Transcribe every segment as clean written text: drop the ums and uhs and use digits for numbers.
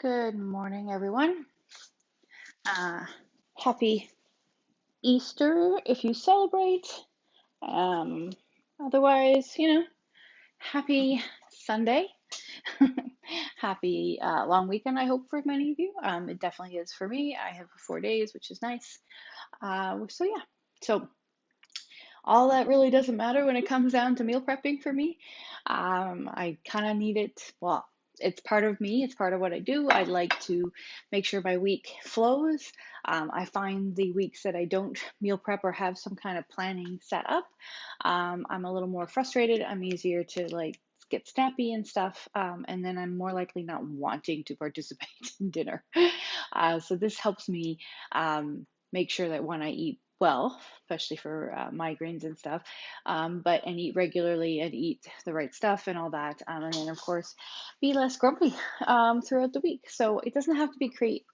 Good morning, everyone. Uh, Happy Easter if you celebrate. Um, Otherwise, happy Sunday. Happy long weekend, I hope, for many of you. It definitely is for me. I have 4 days, which is nice. Yeah. So all that really doesn't matter when it comes down to meal prepping for me. I kind of need it. Well, it's part of me, it's part of what I do. I like to make sure my week flows. I find the weeks that I don't meal prep or have some kind of planning set up, I'm a little more frustrated. I'm easier to get snappy and stuff, and then I'm more likely not wanting to participate in dinner. So this helps me make sure that when I eat well, especially for migraines and stuff, and eat regularly and eat the right stuff and all that, and then of course be less grumpy throughout the week. So it doesn't have to be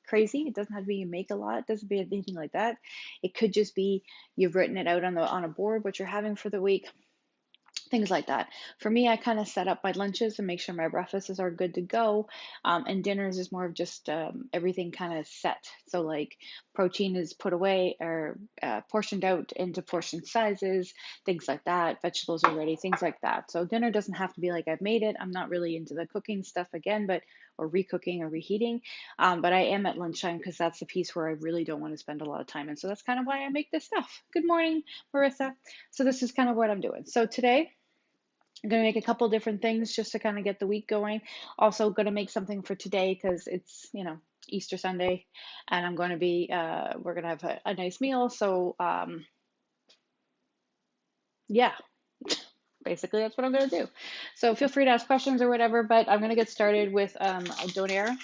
crazy. It doesn't have to be you make a lot. It doesn't be anything like that. It could just be you've written it out on a board what you're having for the week, things like that. For me, I kind of set up my lunches and make sure my breakfasts are good to go. And dinners is more of just everything kind of set. So, like, protein is put away or portioned out into portion sizes, things like that. Vegetables are ready, things like that. So, dinner doesn't have to be like I've made it. I'm not really into the cooking stuff again, or recooking or reheating. But I am at lunchtime because that's the piece where I really don't want to spend a lot of time. And so that's kind of why I make this stuff. Good morning, Marissa. So this is kind of what I'm doing. So today, I'm going to make a couple different things just to kind of get the week going. Also, going to make something for today because it's, Easter Sunday, and we're going to have a nice meal. So, yeah, basically that's what I'm going to do. So feel free to ask questions or whatever, but I'm going to get started with a Donair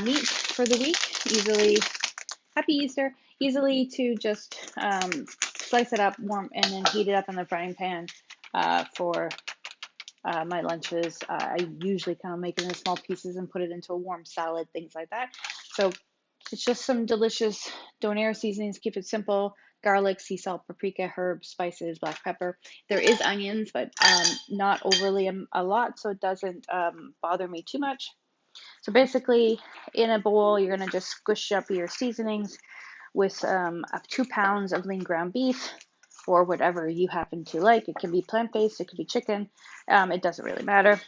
meat for the week. Happy Easter. Easily to just slice it up, warm, and then heat it up in the frying pan for my lunches. I usually kind of make it in small pieces and put it into a warm salad, things like that. So it's just some delicious Donair seasonings. Keep it simple. Garlic, sea salt, paprika, herbs, spices, black pepper. There is onions, but not overly a lot, so it doesn't bother me too much. So basically, in a bowl, you're going to just squish up your seasonings with 2 pounds of lean ground beef or whatever you happen to like. It can be plant-based, it could be chicken. It doesn't really matter.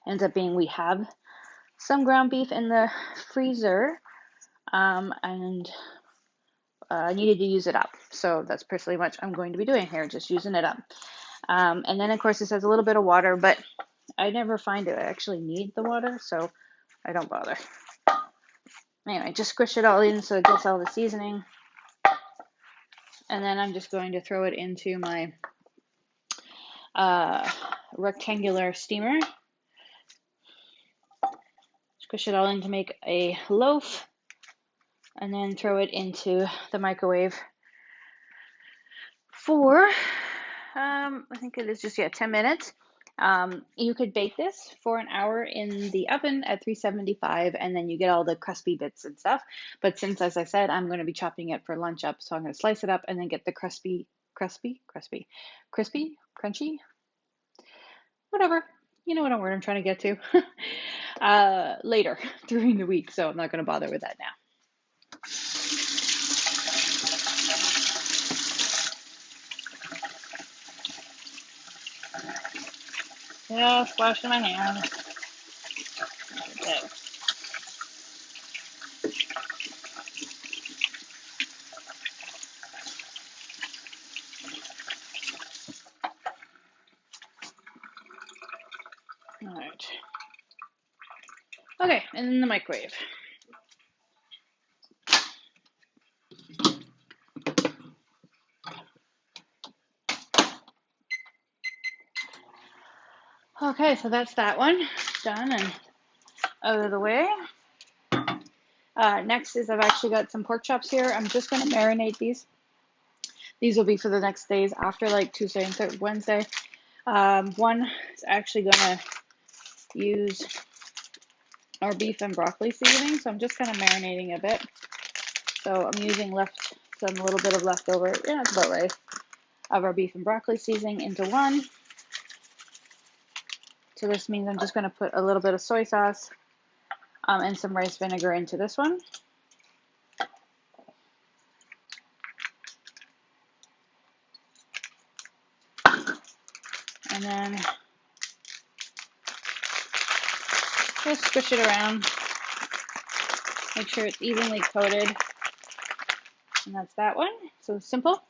Ends up being we have some ground beef in the freezer, and I needed to use it up. So that's pretty much I'm going to be doing here, just using it up. And then, of course, this has a little bit of water, but I never find it I actually need the water, so I don't bother. Anyway, just squish it all in so it gets all the seasoning. And then I'm just going to throw it into my rectangular steamer. Squish it all in to make a loaf, and then throw it into the microwave for, I think it is just, 10 minutes. You could bake this for an hour in the oven at 375, and then you get all the crispy bits and stuff. But since, as I said, I'm going to be chopping it for lunch up, so I'm going to slice it up and then get the crispy, crunchy, whatever. You know what word I'm trying to get to. Later during the week, so I'm not going to bother with that now. Just washing my hands. Okay. All right. Okay, and in the microwave. Okay, so that's that one done and out of the way. Next is I've actually got some pork chops here. I'm just going to marinate these. These will be for the next days after, like Tuesday and Wednesday. One is actually going to use our beef and broccoli seasoning, so I'm just kind of marinating a bit. So I'm using a little bit of leftover, yeah, that's about right, of our beef and broccoli seasoning into one. So this means I'm just going to put a little bit of soy sauce, and some rice vinegar into this one. And then just squish it around. Make sure it's evenly coated. And that's that one. So simple.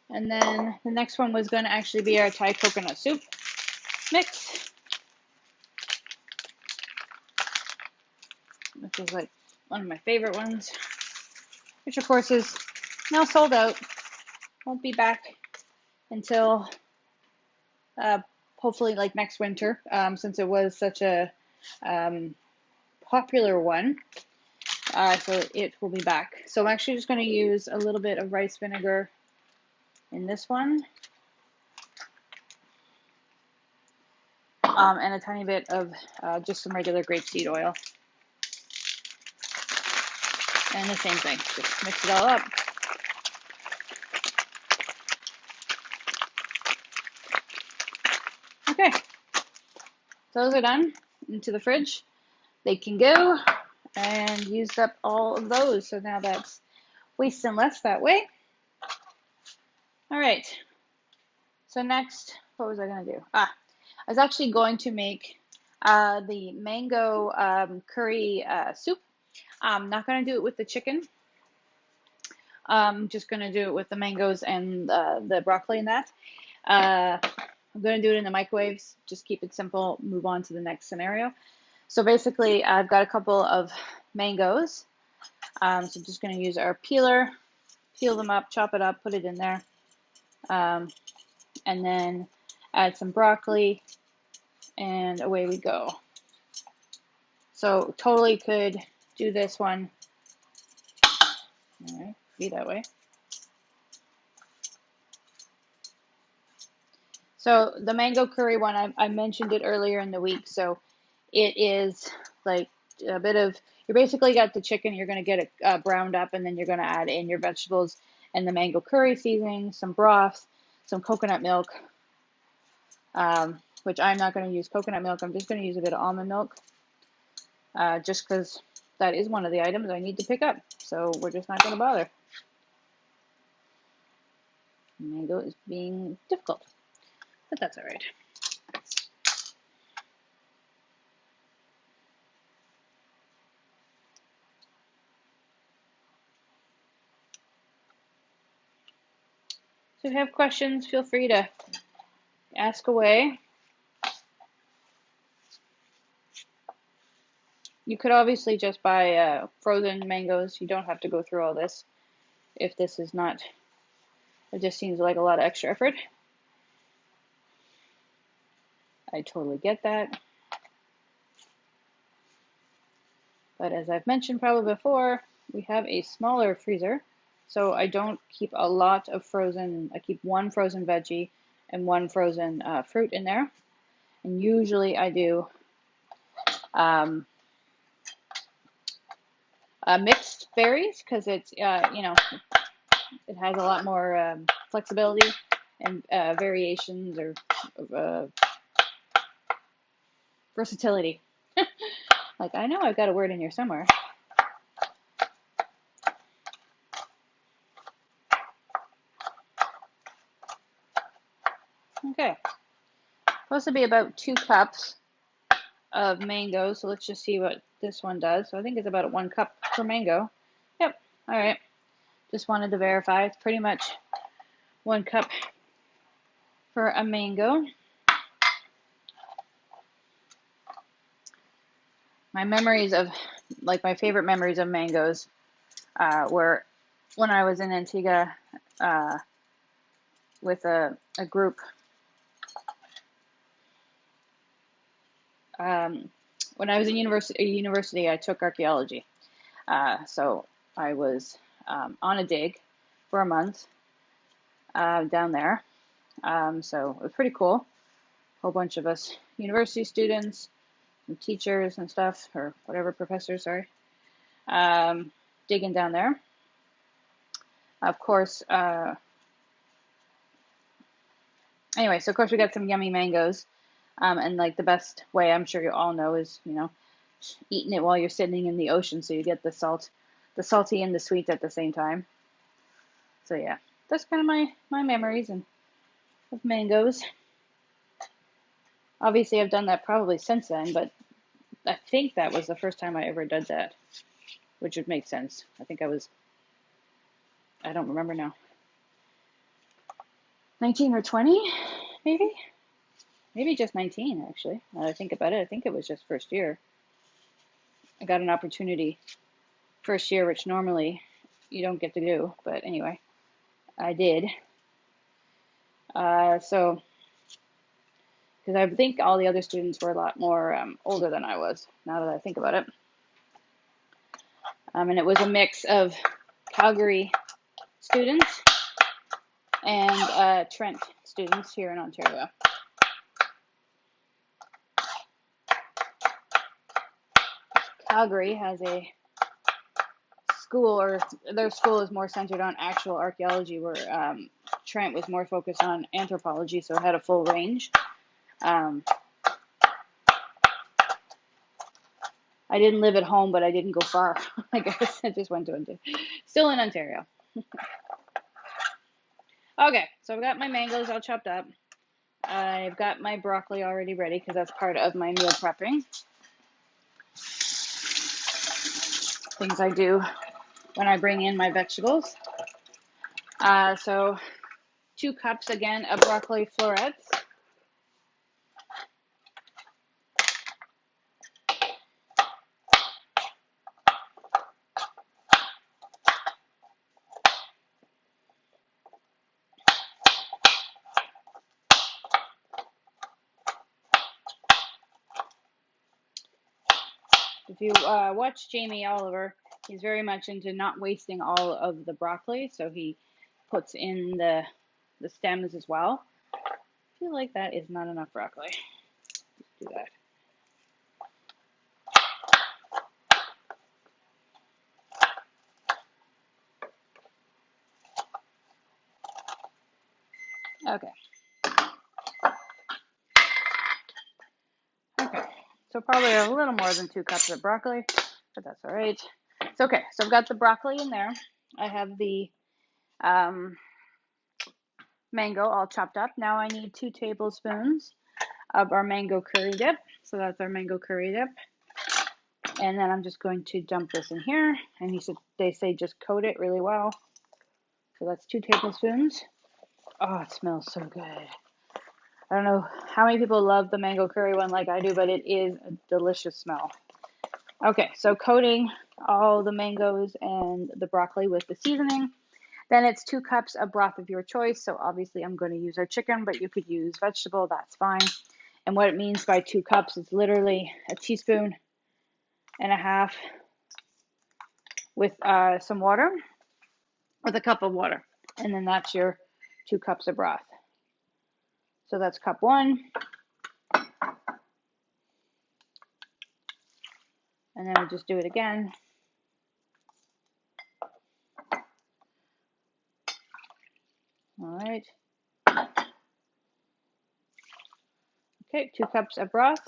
And then the next one was going to actually be our Thai coconut soup mix, which is like one of my favorite ones, which of course is now sold out. Won't be back until hopefully like next winter, since it was such a popular one. So it will be back. So I'm actually just going to use a little bit of rice vinegar in this one. And a tiny bit of just some regular grapeseed oil. And the same thing, just mix it all up. Okay, those are done. Into the fridge. They can go, and used up all of those. So now that's wasting less that way. All right. So next, what was I going to do? I was actually going to make the mango curry soup. I'm not going to do it with the chicken. I'm just going to do it with the mangoes and the broccoli and that. I'm going to do it in the microwaves. Just keep it simple. Move on to the next scenario. So basically, I've got a couple of mangoes. So I'm just going to use our peeler, peel them up, chop it up, put it in there. And then add some broccoli, and away we go. So totally could do this one. All right, be that way. So the mango curry one, I mentioned it earlier in the week. So it is like a bit of, you basically got the chicken, you're going to get it browned up, and then you're going to add in your vegetables and the mango curry seasoning, some broth, some coconut milk, which I'm not going to use coconut milk. I'm just going to use a bit of almond milk, just because that is one of the items I need to pick up. So we're just not going to bother. Mango is being difficult, but that's all right. So if you have questions, feel free to ask away. You could obviously just buy frozen mangoes. You don't have to go through all this if this is not, it just seems like a lot of extra effort. I totally get that. But as I've mentioned probably before, we have a smaller freezer, so I don't keep a lot of frozen. I keep one frozen veggie and one frozen fruit in there. And usually I do mixed berries, because it's, it has a lot more flexibility and variations, or versatility. Like, I know I've got a word in here somewhere. Okay, supposed to be about 2 cups of mango, so let's just see what this one does. So I think it's about 1 cup per mango. Yep, all right. Just wanted to verify. It's pretty much 1 cup for a mango. My memories of, like, my favorite memories of mangoes were when I was in Antigua with a group. When I was in university, I took archaeology. So I was on a dig for a month down there. So it was pretty cool. A whole bunch of us university students, some teachers and stuff, or whatever, professors, sorry, digging down there. Of course, anyway, so of course we got some yummy mangoes. And like the best way, I'm sure you all know, is, eating it while you're sitting in the ocean, so you get the salty and the sweet at the same time. So yeah, that's kind of my memories and of mangoes. Obviously, I've done that probably since then, but I think that was the first time I ever did that, which would make sense. I think I don't remember now, 19 or 20, maybe? Maybe just 19, actually. Now that I think about it, I think it was just first year. I got an opportunity first year, which normally you don't get to do, but anyway, I did. So, because I think all the other students were a lot more older than I was, now that I think about it. And it was a mix of Calgary students and Trent students here in Ontario. Calgary has a school, or their school is more centered on actual archaeology, where Trent was more focused on anthropology, so it had a full range. I didn't live at home, but I didn't go far. I guess I just went to Ontario. Still in Ontario. Okay, so I've got my mangoes all chopped up. I've got my broccoli already ready because that's part of my meal prepping. Things I do when I bring in my vegetables. So 2 cups again of broccoli florets. If you watch Jamie Oliver, he's very much into not wasting all of the broccoli, so he puts in the stems as well. I feel like that is not enough broccoli. Let's do that. Okay. Okay. So probably a little more than 2 cups of broccoli, but that's all right. It's okay. So I've got the broccoli in there. I have the mango all chopped up. Now I need 2 tablespoons of our mango curry dip. So that's our mango curry dip. And then I'm just going to dump this in here. And they say just coat it really well. So that's 2 tablespoons. Oh, it smells so good. I don't know how many people love the mango curry one like I do, but it is a delicious smell. Okay, so coating all the mangoes and the broccoli with the seasoning. Then it's 2 cups of broth of your choice. So obviously I'm going to use our chicken, but you could use vegetable. That's fine. And what it means by 2 cups is literally a teaspoon and a half with some water, with a cup of water. And then that's your 2 cups of broth. So that's cup 1. And then we just do it again. All right. Okay, 2 cups of broth.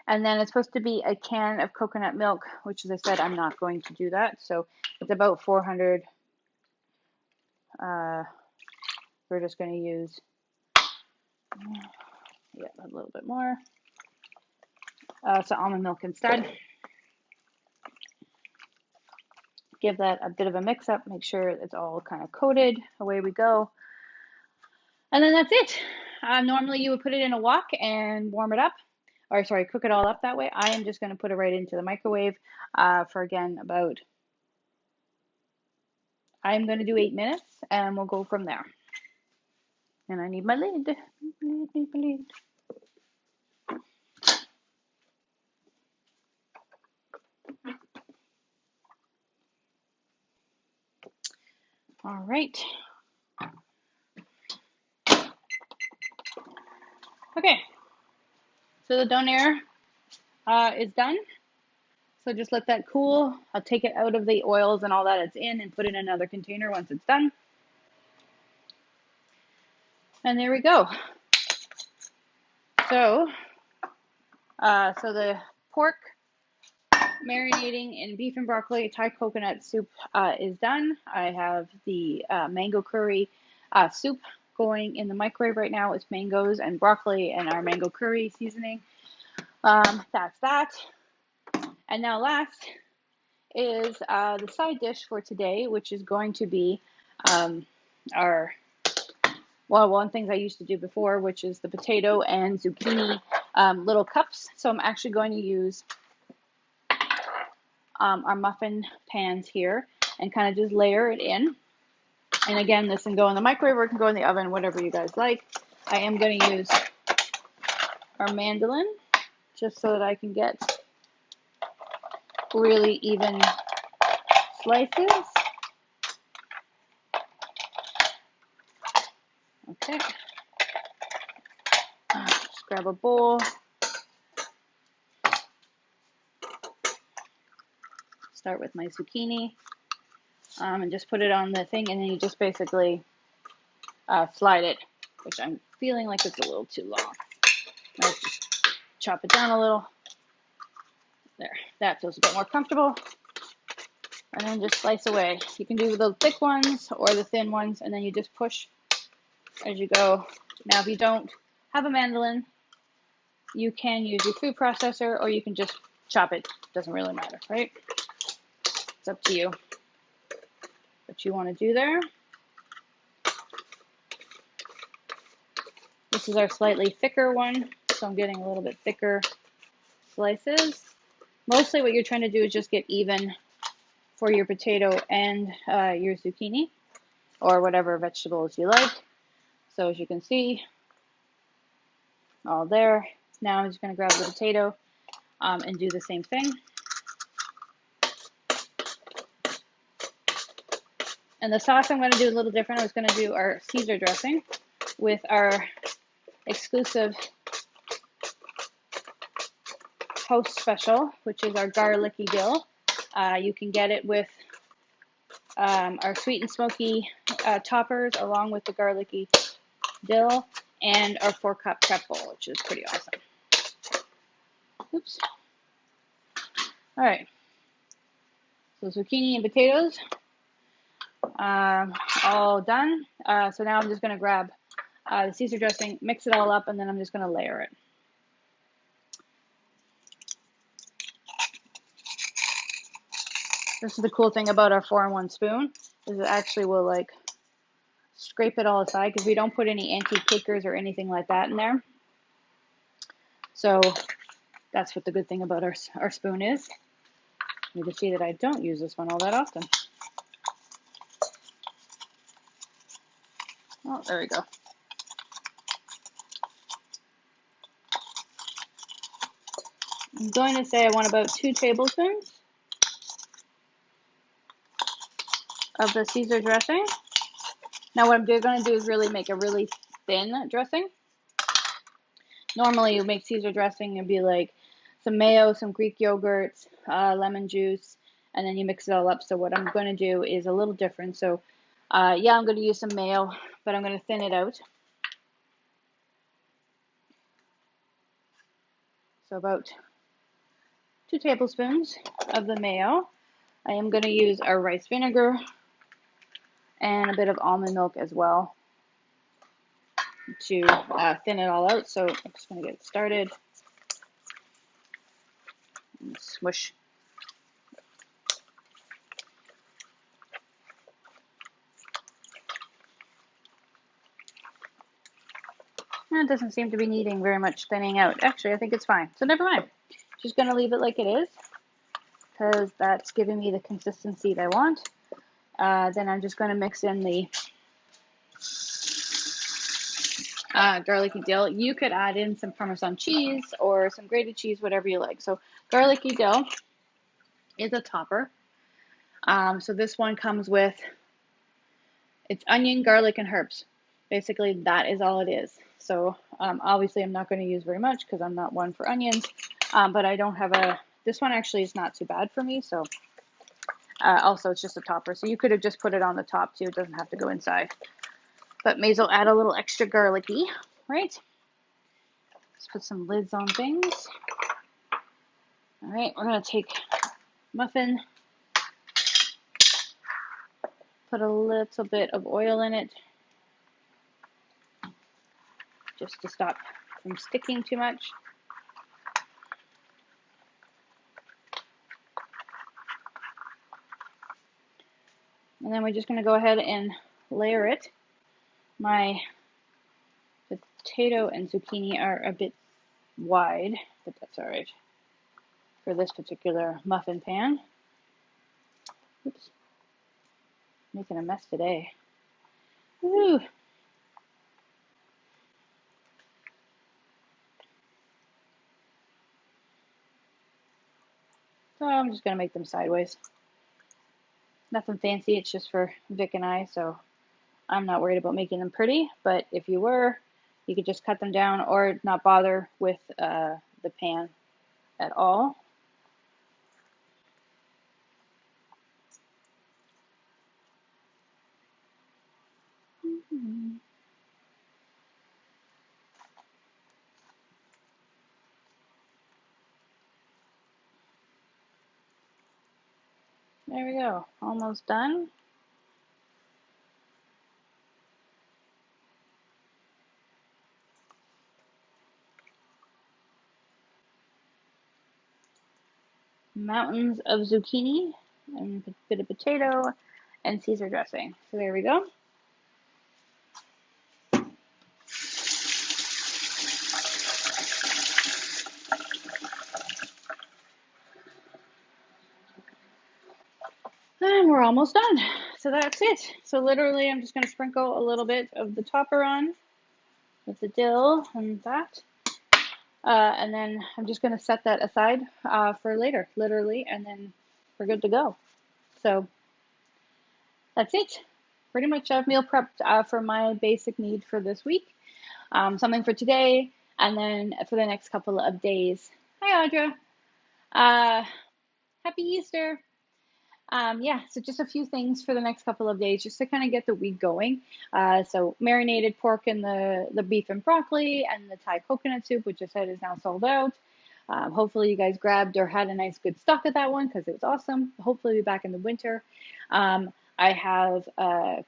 And then it's supposed to be a can of coconut milk, which, as I said, I'm not going to do that. So it's about 400. We're just going to use, a little bit more. So almond milk instead. Give that a bit of a mix up. Make sure it's all kind of coated. Away we go. And then that's it. Normally you would put it in a wok and warm it up. Or sorry, cook it all up that way. I am just going to put it right into the microwave for, again, about, I'm going to do 8 minutes, and we'll go from there. And I need my lid. Need my lid. All right. Okay. So the Donair is done. So just let that cool. I'll take it out of the oils and all that it's in and put it in another container once it's done. And there we go. So, so the pork marinating in beef and broccoli Thai coconut soup is done. I have the mango curry soup going in the microwave right now. It's mangoes and broccoli and our mango curry seasoning. That's that. And now last is the side dish for today, which is going to be our, well, one of the things I used to do before, which is the potato and zucchini little cups. So I'm actually going to use our muffin pans here and kind of just layer it in. And again, this can go in the microwave or it can go in the oven, whatever you guys like. I am going to use our mandolin just so that I can get really even slices. Okay. Just grab a bowl. Start with my zucchini. And just put it on the thing, and then you just basically slide it, which I'm feeling like it's a little too long. Let's just chop it down a little. There, that feels a bit more comfortable. And then just slice away. You can do the thick ones or the thin ones, and then you just push as you go. Now, if you don't have a mandolin, you can use your food processor, or you can just chop it. Doesn't really matter, right? It's up to you what you want to do there. This is our slightly thicker one, so I'm getting a little bit thicker slices. Mostly what you're trying to do is just get even for your potato and your zucchini, or whatever vegetables you like. So as you can see, all there. Now I'm just going to grab the potato and do the same thing. And the sauce I'm going to do a little different. I was going to do our Caesar dressing with our exclusive house special, which is our garlicky dill. You can get it with our sweet and smoky toppers along with the garlicky dill and our 4-cup prep bowl, which is pretty awesome. Oops. All right. So zucchini and potatoes, all done. So now I'm just going to grab the Caesar dressing, mix it all up, and then I'm just going to layer it. This is the cool thing about our 4-in-1 spoon, is it actually will like scrape it all aside because we don't put any antique cakers or anything like that in there. So that's what the good thing about our spoon is. You can see that I don't use this one all that often. Oh, there we go. I'm going to say I want about 2 tablespoons of the Caesar dressing. Now what I'm going to do is really make a really thin dressing. Normally you make Caesar dressing and be like some mayo, some Greek yogurt, lemon juice, and then you mix it all up. So what I'm going to do is a little different. So yeah, I'm going to use some mayo, but I'm going to thin it out. So about 2 tablespoons of the mayo. I am going to use our rice vinegar and a bit of almond milk as well to thin it all out. So I'm just going to get it started. And smush. It doesn't seem to be needing very much thinning out. Actually, I think it's fine. So never mind. Just going to leave it like it is because that's giving me the consistency that I want. Then I'm just going to mix in the garlicky dill. You could add in some Parmesan cheese or some grated cheese, whatever you like. So garlicky dill is a topper. So this one comes with, it's onion, garlic, and herbs. Basically, that is all it is. So obviously, I'm not going to use very much because I'm not one for onions. But I don't have this one actually is not too bad for me. So also, it's just a topper. So you could have just put it on the top too. It doesn't have to go inside. But may as well add a little extra garlicky, right? Let's put some lids on things. All right, we're gonna take muffin, put a little bit of oil in it, just to stop from sticking too much. And then we're just gonna go ahead and layer it. My potato and zucchini are a bit wide, but that's all right for this particular muffin pan. Oops, making a mess today. Woo. So I'm just gonna make them sideways. Nothing fancy, it's just for Vic and I, so I'm not worried about making them pretty, but if you were, you could just cut them down or not bother with the pan at all. There we go, almost done. Mountains of zucchini and a bit of potato and Caesar dressing. So there we go. And we're almost done. So that's it. So literally I'm just going to sprinkle a little bit of the topper on with the dill and that. And then I'm just going to set that aside for later, literally, and then we're good to go. So that's it. Pretty much I've meal prepped for my basic need for this week. Something for today, and then for the next couple of days. Hi, Audra. Happy Easter. Yeah, so just a few things for the next couple of days just to kind of get the week going. So marinated pork and the beef and broccoli and the Thai coconut soup, which I said is now sold out. Hopefully you guys grabbed or had a nice good stock of that one because it was awesome. Hopefully we'll be back in the winter. I have the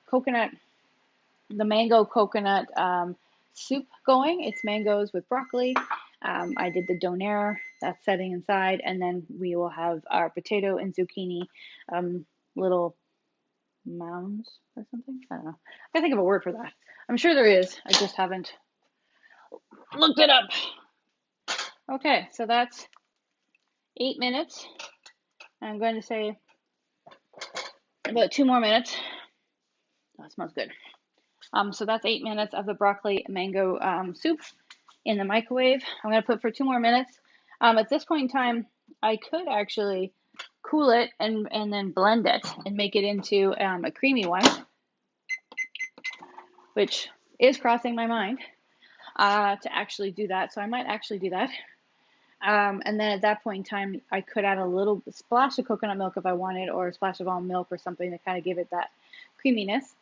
mango coconut soup going. It's mangoes with broccoli. I did the Donair, that's setting inside, and then we will have our potato and zucchini little mounds or something. I don't know. I think of a word for that. I'm sure there is. I just haven't looked it up. Okay, so that's 8 minutes. I'm going to say about 2 more minutes. Oh, it smells good. So that's 8 minutes of the broccoli mango soup in the microwave. I'm going to put for 2 more minutes. At this point in time, I could actually cool it and then blend it and make it into a creamy one, which is crossing my mind to actually do that. So I might actually do that. And then at that point in time, I could add a little splash of coconut milk if I wanted, or a splash of almond milk or something to kind of give it that creaminess,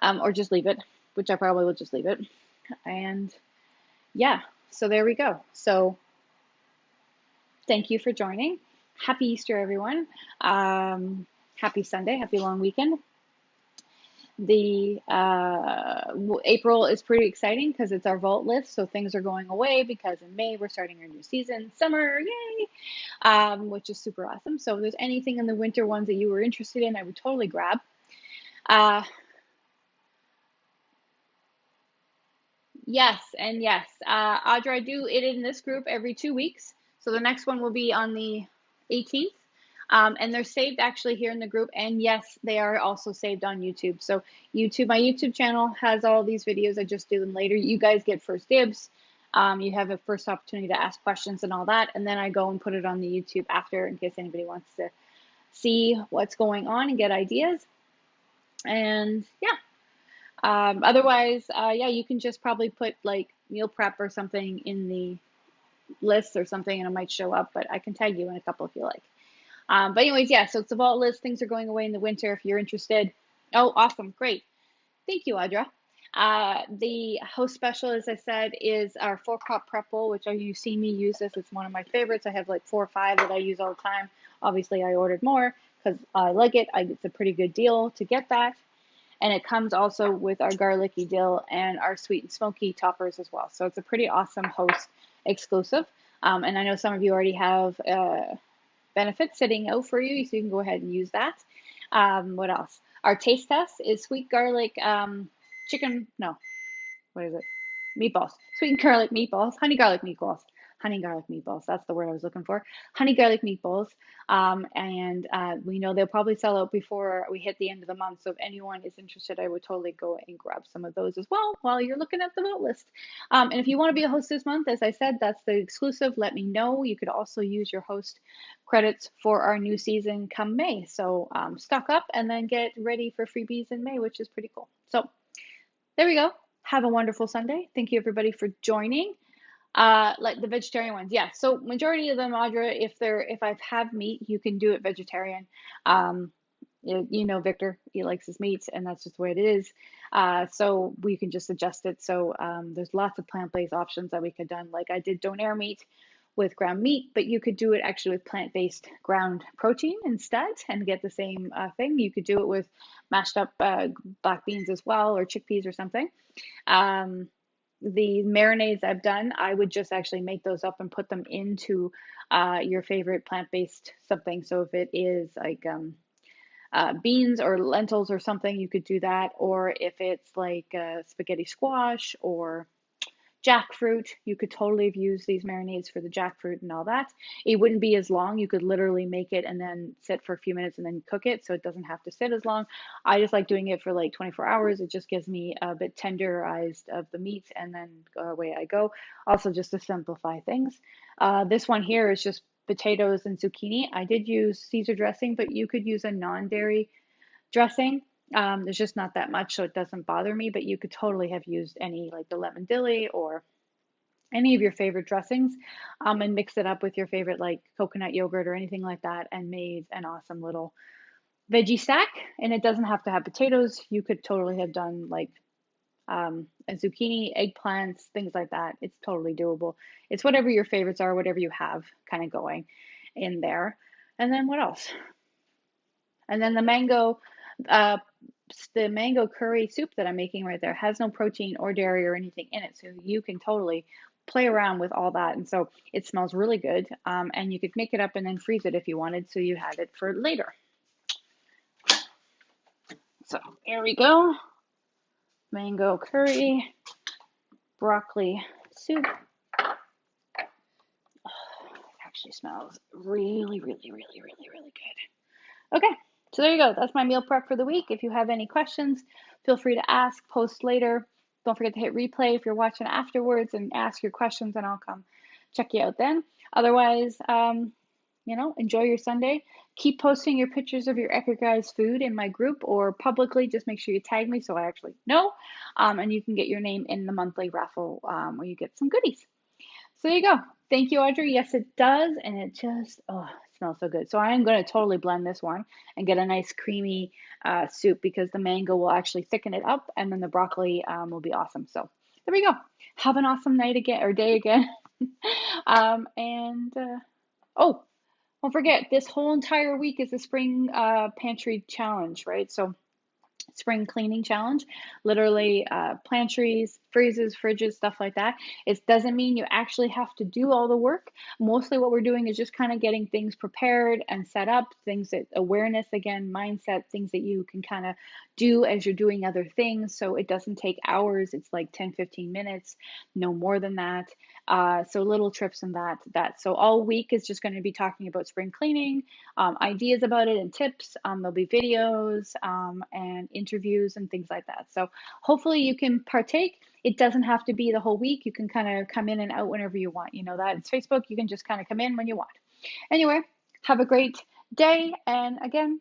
or just leave it, which I probably will just leave it. And yeah, so there we go. So thank you for joining. Happy Easter, everyone. Happy Sunday, happy long weekend. The April is pretty exciting because it's our vault list, so things are going away because in May we're starting our new season, summer, yay, which is super awesome. So if there's anything in the winter ones that you were interested in, I would totally grab. Yes, and yes, Audra, I do it in this group every 2 weeks, so the next one will be on the 18th. And they're saved actually here in the group. And yes, they are also saved on YouTube. So my YouTube channel has all these videos. I just do them later. You guys get first dibs. You have a first opportunity to ask questions and all that. And then I go and put it on the YouTube after in case anybody wants to see what's going on and get ideas. And yeah. Otherwise, yeah, you can just probably put like meal prep or something in the list or something and it might show up, but I can tag you in a couple if you like. But anyways, yeah, so it's the vault list. Things are going away in the winter if you're interested. Oh, awesome. Great. Thank you, Audra. The host special, as I said, is our 4-cup prep bowl, which you've seen me use this. It's one of my favorites. I have like 4 or 5 that I use all the time. Obviously, I ordered more because I like it. It's a pretty good deal to get that. And it comes also with our garlicky dill and our sweet and smoky toppers as well. So it's a pretty awesome host exclusive. And I know some of you already have benefits sitting out for you, so you can go ahead and use that. What else? Our taste test is sweet garlic chicken, no, what is it? Meatballs. Sweet and garlic meatballs. Honey garlic meatballs. Honey garlic meatballs. That's the word I was looking for. Honey garlic meatballs. And we know they'll probably sell out before we hit the end of the month. So if anyone is interested, I would totally go and grab some of those as well while you're looking at the vote list. And if you want to be a host this month, as I said, that's the exclusive. Let me know. You could also use your host credits for our new season come May. So stock up and then get ready for freebies in May, which is pretty cool. So there we go. Have a wonderful Sunday. Thank you everybody for joining. Like the vegetarian ones, yeah. So majority of them, Audra, if I have meat, you can do it vegetarian. You know, Victor, he likes his meat, and that's just the way it is. So we can just adjust it. So there's lots of plant-based options that we could done. Like I did Donair meat with ground meat, but you could do it actually with plant-based ground protein instead and get the same thing. You could do it with mashed up black beans as well, or chickpeas or something. The marinades I've done, I would just actually make those up and put them into your favorite plant-based something. So if it is like beans or lentils or something, you could do that. Or if it's like spaghetti squash or jackfruit, you could totally have used these marinades for the jackfruit and all that. It wouldn't be as long. You could literally make it and then sit for a few minutes and then cook it, so it doesn't have to sit as long. I just like doing it for like 24 hours. It just gives me a bit tenderized of the meat, and then away I go. Also, just to simplify things. This one here is just potatoes and zucchini. I did use Caesar dressing, but you could use a non-dairy dressing. There's just not that much, so it doesn't bother me, but you could totally have used any, like the lemon dilly or any of your favorite dressings, and mix it up with your favorite like coconut yogurt or anything like that, and made an awesome little veggie stack. And it doesn't have to have potatoes. You could totally have done like a zucchini, eggplants, things like that. It's totally doable. It's whatever your favorites are, whatever you have kind of going in there. And then what else? And then uh, the mango curry soup that I'm making right there has no protein or dairy or anything in it. So you can totally play around with all that. And so it smells really good. And you could make it up and then freeze it if you wanted, so you had it for later. So here we go. Mango curry, broccoli soup. Oh, it actually smells really, really, really, really, really good. Okay. So there you go. That's my meal prep for the week. If you have any questions, feel free to ask, post later. Don't forget to hit replay if you're watching afterwards and ask your questions, and I'll come check you out then. Otherwise, enjoy your Sunday. Keep posting your pictures of your Epic Guys food in my group or publicly. Just make sure you tag me so I actually know. And you can get your name in the monthly raffle where you get some goodies. So there you go. Thank you, Audrey. Yes, it does. And it just, it smells so good. So I am going to totally blend this one and get a nice creamy soup, because the mango will actually thicken it up, and then the broccoli will be awesome. So there we go. Have an awesome night again, or day again. Oh, don't forget, this whole entire week is the spring pantry challenge, right? So spring cleaning challenge, literally pantries, freezers, fridges, stuff like that. It doesn't mean you actually have to do all the work. Mostly what we're doing is just kind of getting things prepared and set up, things that awareness, again, mindset, things that you can kind of do as you're doing other things. So it doesn't take hours. It's like 10, 15 minutes, no more than that. So little trips and that. So all week is just going to be talking about spring cleaning, ideas about it and tips. There'll be videos and interviews and things like that. So hopefully you can partake. It doesn't have to be the whole week. You can kind of come in and out whenever you want. You know that it's Facebook. You can just kind of come in when you want. Anyway, have a great day. And again,